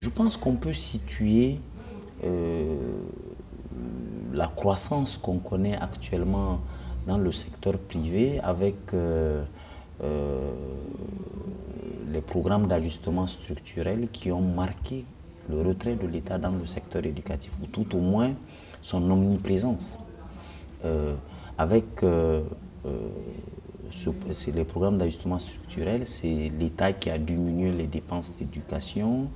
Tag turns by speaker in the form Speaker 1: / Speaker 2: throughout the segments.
Speaker 1: Je pense qu'on peut situer la croissance qu'on connaît actuellement dans le secteur privé avec les programmes d'ajustement structurel qui ont marqué le retrait de l'État dans le secteur éducatif, ou tout au moins son omniprésence. Les programmes d'ajustement structurel, c'est l'État qui a diminué les dépenses d'éducation.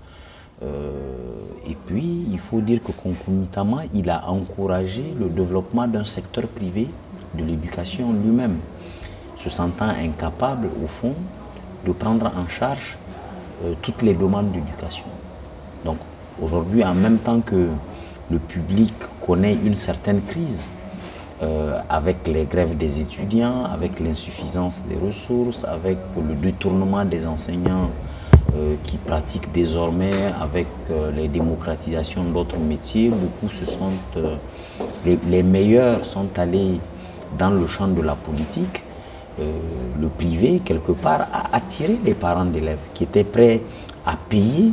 Speaker 1: Et puis, il faut dire que concomitamment, il a encouragé le développement d'un secteur privé de l'éducation lui-même, se sentant incapable, au fond, de prendre en charge toutes les demandes d'éducation. Donc, aujourd'hui, en même temps que le public connaît une certaine crise, avec les grèves des étudiants, avec l'insuffisance des ressources, avec le détournement des enseignants qui pratiquent désormais, avec les démocratisations d'autres métiers, beaucoup les meilleurs sont allés dans le champ de la politique. Le privé, quelque part, a attiré les parents d'élèves qui étaient prêts à payer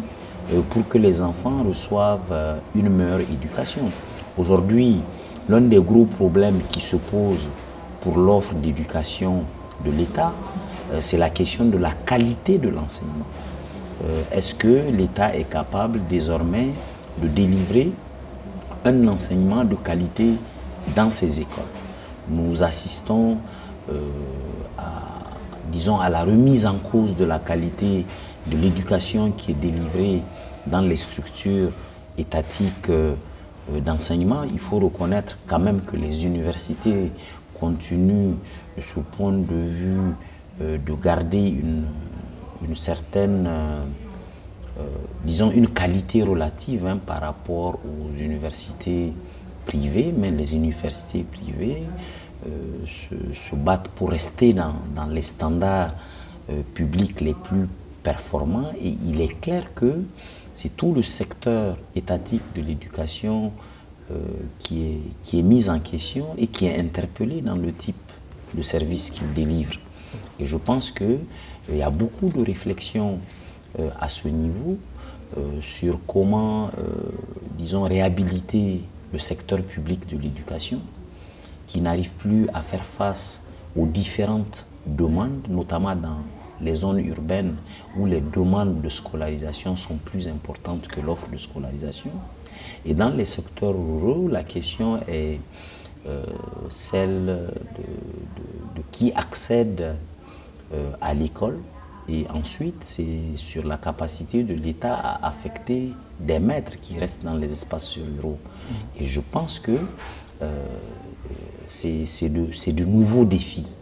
Speaker 1: pour que les enfants reçoivent une meilleure éducation. Aujourd'hui, l'un des gros problèmes qui se pose pour l'offre d'éducation de l'État, c'est la question de la qualité de l'enseignement. Est-ce que l'État est capable désormais de délivrer un enseignement de qualité dans ces écoles? Nous assistons à la remise en cause de la qualité de l'éducation qui est délivrée dans les structures étatiques d'enseignement. Il faut reconnaître quand même que les universités continuent, de ce point de vue, de garder une certaine, disons, une qualité relative par rapport aux universités privées, mais les universités privées se battent pour rester dans les standards publics les plus performants, et il est clair que c'est tout le secteur étatique de l'éducation qui est mis en question et qui est interpellé dans le type de service qu'il délivre. Et je pense qu'il y a beaucoup de réflexions à ce niveau sur comment, disons, réhabiliter le secteur public de l'éducation qui n'arrive plus à faire face aux différentes demandes, notamment dans les zones urbaines où les demandes de scolarisation sont plus importantes que l'offre de scolarisation. Et dans les secteurs ruraux, la question est celle de qui accède à l'école, et ensuite c'est sur la capacité de l'État à affecter des maîtres qui restent dans les espaces ruraux. Et je pense que c'est de nouveaux défis